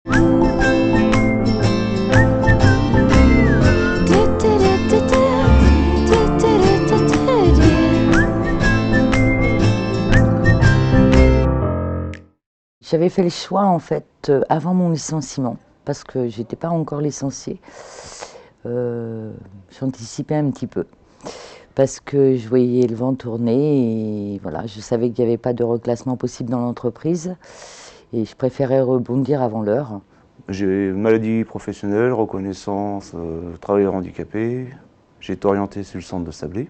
J'avais fait le choix en fait avant mon licenciement, parce que j'étais pas encore licenciée. J'anticipais un petit peu, parce que je voyais le vent tourner et voilà, je savais qu'il n'y avait pas de reclassement possible dans l'entreprise et je préférais rebondir avant l'heure. J'ai maladie professionnelle, reconnaissance, travailleur handicapé. J'ai été orienté sur le centre de Sablé.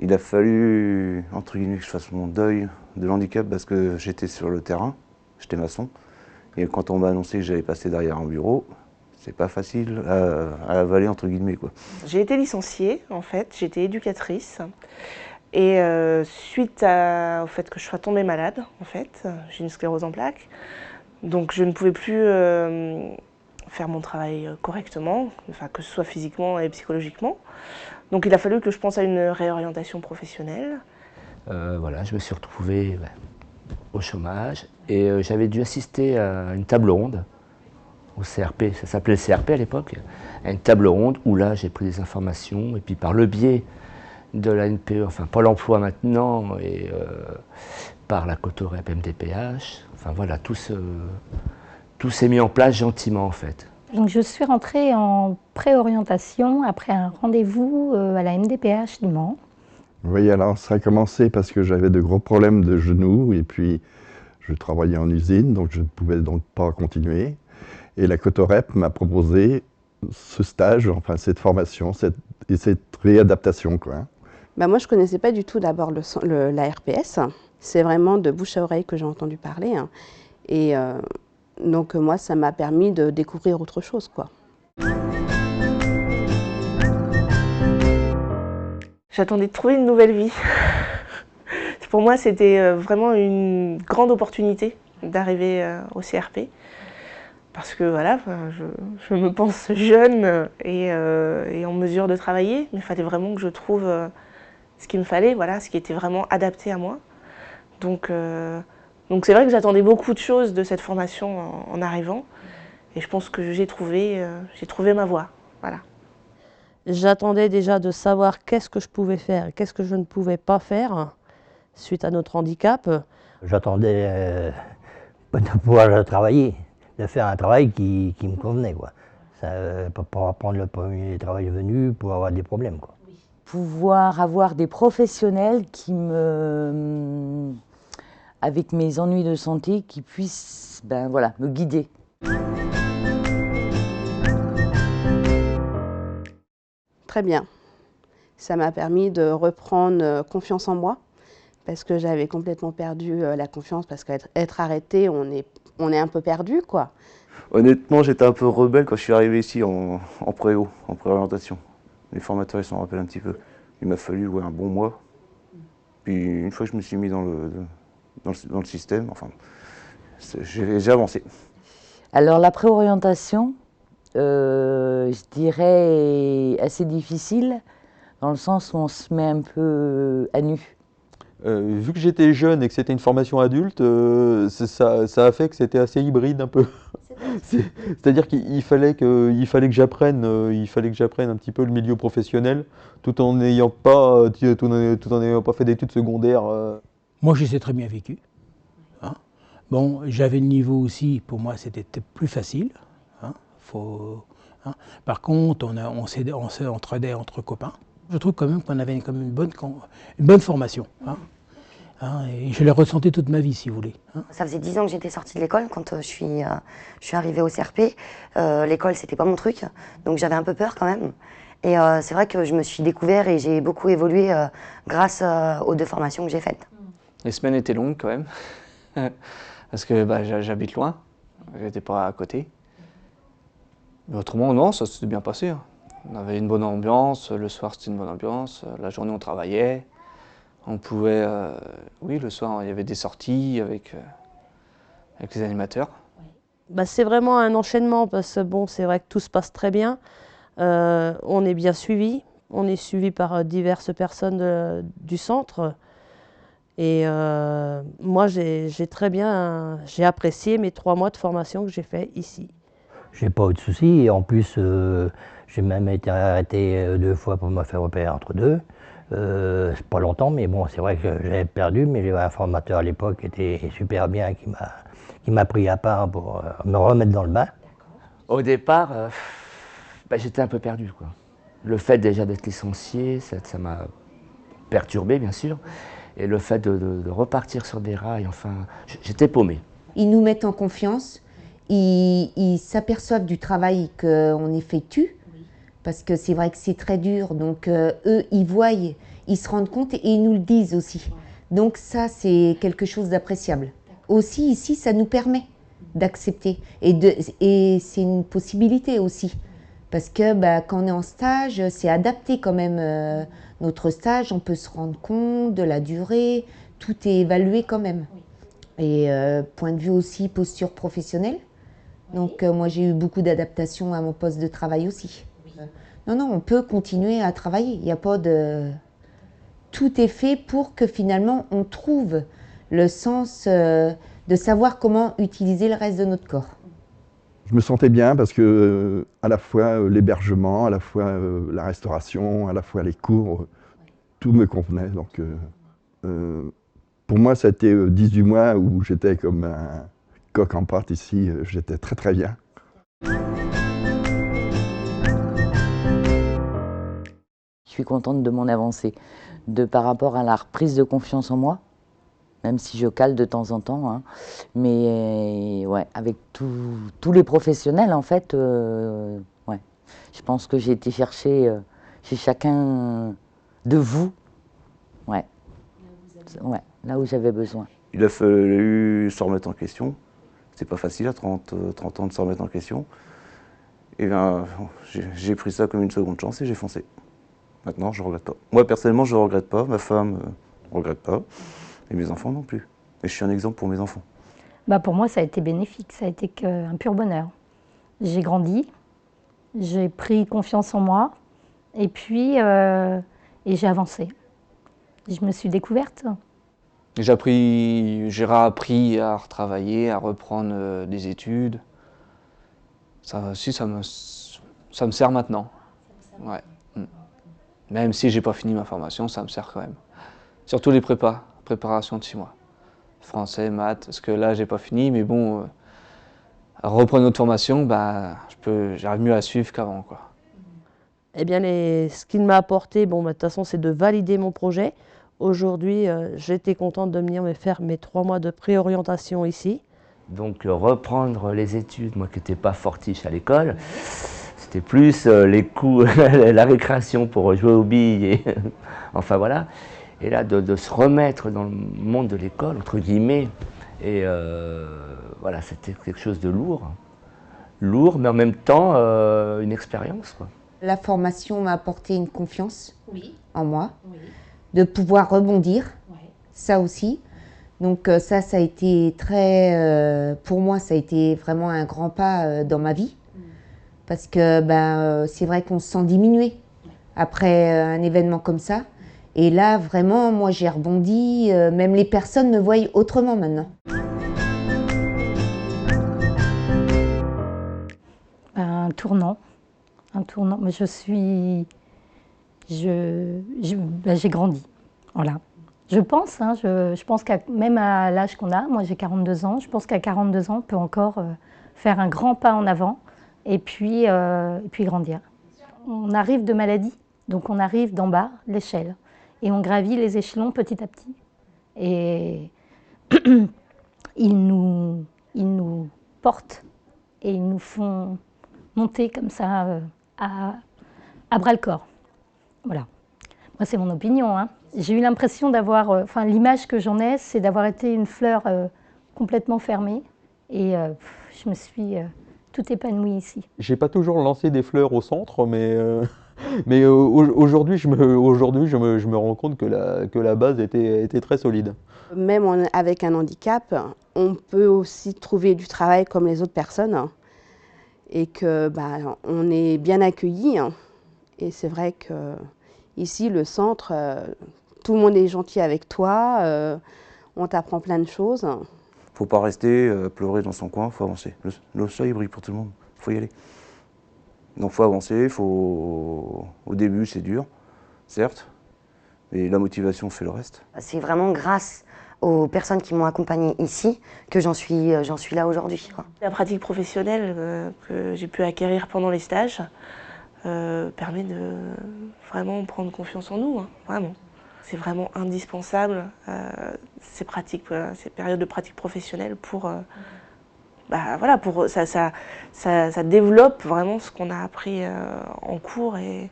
Il a fallu, entre guillemets, que je fasse mon deuil de l'handicap parce que j'étais sur le terrain, j'étais maçon. Et quand on m'a annoncé que j'allais passer derrière un bureau, c'est pas facile à avaler, entre guillemets, quoi. J'ai été licenciée, en fait, j'étais éducatrice. Et suite au fait que je sois tombée malade, en fait, j'ai une sclérose en plaques, donc je ne pouvais plus faire mon travail correctement, enfin, que ce soit physiquement et psychologiquement. Donc il a fallu que je pense à une réorientation professionnelle. Voilà, je me suis retrouvé au chômage et j'avais dû assister à une table ronde au CRP, ça s'appelait le CRP à l'époque, à une table ronde où là j'ai pris des informations et puis par le biais de la NPE, enfin Pôle emploi maintenant et par la Cotorep MDPH, enfin voilà, tout s'est mis en place gentiment en fait. Donc je suis rentrée en préorientation après un rendez-vous à la MDPH du Mans. Oui, alors ça a commencé parce que j'avais de gros problèmes de genoux et puis je travaillais en usine, donc je ne pouvais donc pas continuer. Et la Cotorep m'a proposé ce stage, enfin cette formation et cette réadaptation, quoi. Moi, je ne connaissais pas du tout d'abord la RPS. C'est vraiment de bouche à oreille que j'ai entendu parler. Et donc moi, ça m'a permis de découvrir autre chose, quoi. J'attendais de trouver une nouvelle vie. Pour moi, c'était vraiment une grande opportunité d'arriver au CRP. Parce que voilà, je me pense jeune et en mesure de travailler, mais il fallait vraiment que je trouve ce qu'il me fallait, voilà, ce qui était vraiment adapté à moi. Donc c'est vrai que j'attendais beaucoup de choses de cette formation en arrivant, et je pense que j'ai trouvé ma voie, voilà. J'attendais déjà de savoir qu'est-ce que je pouvais faire et qu'est-ce que je ne pouvais pas faire suite à notre handicap. J'attendais de pouvoir travailler, de faire un travail qui me convenait, quoi. Pas prendre le premier travail venu pour avoir des problèmes, quoi. Pouvoir avoir des professionnels avec mes ennuis de santé, qui puissent voilà, me guider. Très bien. Ça m'a permis de reprendre confiance en moi, parce que j'avais complètement perdu la confiance, parce qu'être arrêté, on est un peu perdu, quoi. Honnêtement, j'étais un peu rebelle quand je suis arrivé ici en préo, en préorientation. Les formateurs, ils s'en rappellent un petit peu. Il m'a fallu un bon mois. Puis une fois que je me suis mis dans le système, enfin, j'ai avancé. Alors la préorientation, je dirais assez difficile, dans le sens où on se met un peu à nu. Vu que j'étais jeune et que c'était une formation adulte, ça a fait que c'était assez hybride un peu. C'est-à-dire qu'il fallait que j'apprenne un petit peu le milieu professionnel, tout en n'ayant pas fait d'études secondaires. Moi, je les ai très bien vécu. Hein. Bon, j'avais le niveau aussi, pour moi, c'était plus facile. Hein. Par contre, on s'entraidait entre copains. Je trouve quand même qu'on avait une bonne formation. Hein. Et je l'ai ressenti toute ma vie, si vous voulez. Hein. Ça faisait 10 ans que j'étais sortie de l'école quand je suis arrivée au CRP. L'école, c'était pas mon truc, donc j'avais un peu peur quand même. Et c'est vrai que je me suis découvert et j'ai beaucoup évolué grâce aux 2 formations que j'ai faites. Les semaines étaient longues quand même, parce que j'habite loin, j'étais pas à côté. Mais autrement, non, ça s'était bien passé. Hein. On avait une bonne ambiance, le soir c'était une bonne ambiance, la journée on travaillait. On pouvait, oui, le soir il y avait des sorties avec les animateurs. C'est vraiment un enchaînement parce que bon, c'est vrai que tout se passe très bien. On est bien suivi, on est suivi par diverses personnes du centre. Et moi, j'ai apprécié mes 3 mois de formation que j'ai fait ici. J'ai pas eu de soucis. Et en plus, j'ai même été arrêté 2 fois pour me faire opérer entre deux. C'est pas longtemps, mais bon, c'est vrai que j'avais perdu, mais j'avais un formateur à l'époque qui était super bien, qui m'a pris à part pour me remettre dans le bain. Au départ, j'étais un peu perdu, quoi. Le fait déjà d'être licencié, ça m'a perturbé, bien sûr. Et le fait de repartir sur des rails, enfin, j'étais paumé. Ils nous mettent en confiance, ils s'aperçoivent du travail qu'on effectue, parce que c'est vrai que c'est très dur, donc eux, ils voient, ils se rendent compte et ils nous le disent aussi. Donc ça, c'est quelque chose d'appréciable. Aussi, ici, ça nous permet d'accepter, et c'est une possibilité aussi. Parce que quand on est en stage, c'est adapté quand même. Notre stage, on peut se rendre compte de la durée, tout est évalué quand même. Et point de vue aussi posture professionnelle. Donc moi j'ai eu beaucoup d'adaptation à mon poste de travail aussi. Non, on peut continuer à travailler. Il n'y a pas de... Tout est fait pour que finalement on trouve le sens de savoir comment utiliser le reste de notre corps. Je me sentais bien parce que à la fois l'hébergement, à la fois la restauration, à la fois les cours, tout me convenait. Donc pour moi, ça a été 18 mois où j'étais comme un coq en pâte ici. J'étais très très bien. Je suis contente de mon avancée, par rapport à la reprise de confiance en moi. Même si je cale de temps en temps, hein. Mais ouais, avec tous les professionnels, en fait, ouais. Je pense que j'ai été chercher chez chacun de vous, ouais, là où j'avais besoin. Il a fallu se remettre en question. C'est pas facile à 30 ans de se remettre en question. Et bien, j'ai pris ça comme une seconde chance et j'ai foncé. Maintenant, je ne regrette pas. Moi, personnellement, je ne regrette pas. Ma femme ne regrette pas. Et mes enfants non plus. Et je suis un exemple pour mes enfants. Pour moi, ça a été bénéfique, ça a été un pur bonheur. J'ai grandi, j'ai pris confiance en moi, et puis j'ai avancé. Je me suis découverte. J'ai réappris à retravailler, à reprendre des études. Ça aussi, ça me sert maintenant. Ouais. Même si j'ai pas fini ma formation, ça me sert quand même. Surtout les préparation de 6 mois. Français, maths, parce que là, j'ai pas fini, mais bon, à reprendre notre formation, j'arrive mieux à suivre qu'avant, quoi. Eh bien, ce qu'il m'a apporté, de toute façon, c'est de valider mon projet. Aujourd'hui, j'étais contente de venir me faire mes 3 mois de préorientation ici. Donc, reprendre les études, moi qui n'étais pas fortiche à l'école, c'était plus les coups, la récréation pour jouer aux billes, et enfin voilà. Et là, de se remettre dans le monde de l'école, entre guillemets, et voilà, c'était quelque chose de lourd, mais en même temps, une expérience, quoi. La formation m'a apporté une confiance en moi, de pouvoir rebondir, ça aussi. Donc ça a été très, pour moi, ça a été vraiment un grand pas dans ma vie, parce que c'est vrai qu'on se sent diminué après un événement comme ça. Et là, vraiment, moi, j'ai rebondi. Même les personnes me voient autrement maintenant. Un tournant. Mais j'ai grandi. Voilà. Je pense même à l'âge qu'on a, moi j'ai 42 ans, je pense qu'à 42 ans, on peut encore faire un grand pas en avant et puis grandir. On arrive de maladie, donc on arrive d'en bas, l'échelle. Et on gravit les échelons petit à petit. Et ils nous portent et ils nous font monter comme ça à bras-le-corps. Voilà. Moi, c'est mon opinion, hein. J'ai eu l'impression d'avoir... l'image que j'en ai, c'est d'avoir été une fleur complètement fermée. Et je me suis tout épanouie ici. J'ai pas toujours lancé des fleurs au centre, mais aujourd'hui, je me rends compte que la base était très solide. Même avec un handicap, on peut aussi trouver du travail comme les autres personnes et que on est bien accueillis. Et c'est vrai que ici, le centre, tout le monde est gentil avec toi, on t'apprend plein de choses. Faut pas rester pleurer dans son coin, faut avancer. Le soleil brille pour tout le monde, faut y aller. Donc faut avancer, au début c'est dur, certes, mais la motivation fait le reste. C'est vraiment grâce aux personnes qui m'ont accompagnée ici que j'en suis là aujourd'hui. La pratique professionnelle que j'ai pu acquérir pendant les stages permet de vraiment prendre confiance en nous, hein, vraiment. C'est vraiment indispensable ces périodes de pratique professionnelle pour ça développe vraiment ce qu'on a appris en cours et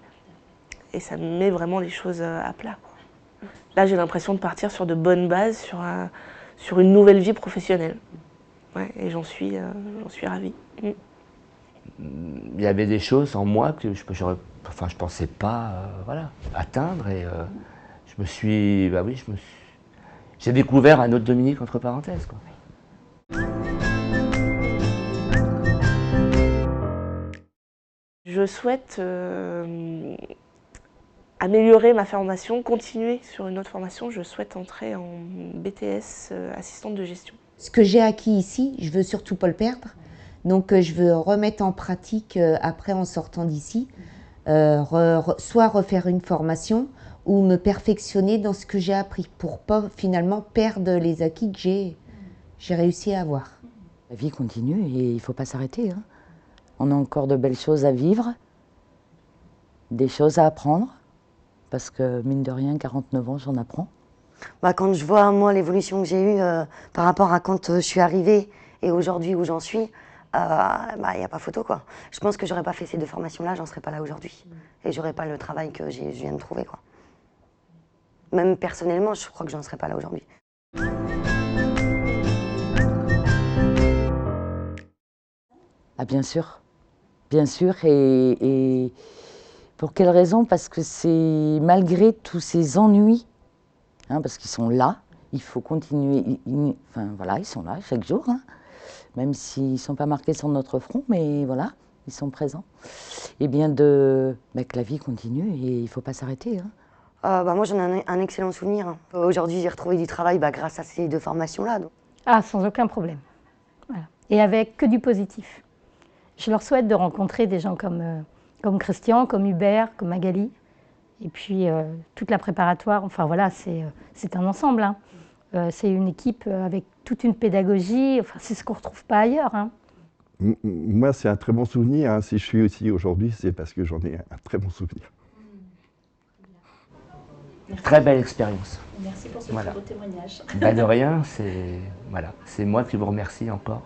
ça met vraiment les choses à plat, quoi. Là, j'ai l'impression de partir sur de bonnes bases, sur une nouvelle vie professionnelle. Ouais, et j'en suis ravie. Il y avait des choses en moi que je pensais pas atteindre et j'ai découvert un autre Dominique entre parenthèses, quoi. Je souhaite améliorer ma formation, continuer sur une autre formation. Je souhaite entrer en BTS assistante de gestion. Ce que j'ai acquis ici, je veux surtout pas le perdre. Donc je veux remettre en pratique après en sortant d'ici, soit refaire une formation ou me perfectionner dans ce que j'ai appris pour pas finalement perdre les acquis que j'ai réussi à avoir. La vie continue et il ne faut pas s'arrêter, hein. On a encore de belles choses à vivre, des choses à apprendre, parce que mine de rien, 49 ans, j'en apprends. Quand je vois, moi, l'évolution que j'ai eue par rapport à quand je suis arrivée et aujourd'hui où j'en suis, il n'y a pas photo, quoi. Je pense que j'aurais pas fait ces deux formations-là, j'en serais pas là aujourd'hui. Et j'aurais pas le travail que je viens de trouver, quoi. Même personnellement, je crois que j'en serais pas là aujourd'hui. Ah bien sûr, et pour quelle raison? Parce que c'est malgré tous ces ennuis, hein, parce qu'ils sont là, il faut continuer, ils sont là chaque jour, hein, même s'ils ne sont pas marqués sur notre front, mais voilà, ils sont présents. Et bien que la vie continue et il ne faut pas s'arrêter, hein. Moi j'en ai un excellent souvenir. Aujourd'hui j'ai retrouvé du travail grâce à ces deux formations-là. Ah, sans aucun problème. Voilà. Et avec que du positif. Je leur souhaite de rencontrer des gens comme Christian, comme Hubert, comme Magali. Et puis toute la préparatoire, enfin voilà, c'est un ensemble, hein. C'est une équipe avec toute une pédagogie, enfin, c'est ce qu'on ne retrouve pas ailleurs, hein. Moi, c'est un très bon souvenir, hein. Si je suis ici aujourd'hui, c'est parce que j'en ai un très bon souvenir. Très belle expérience. Merci pour ce beau témoignage. De rien, c'est moi qui vous remercie encore.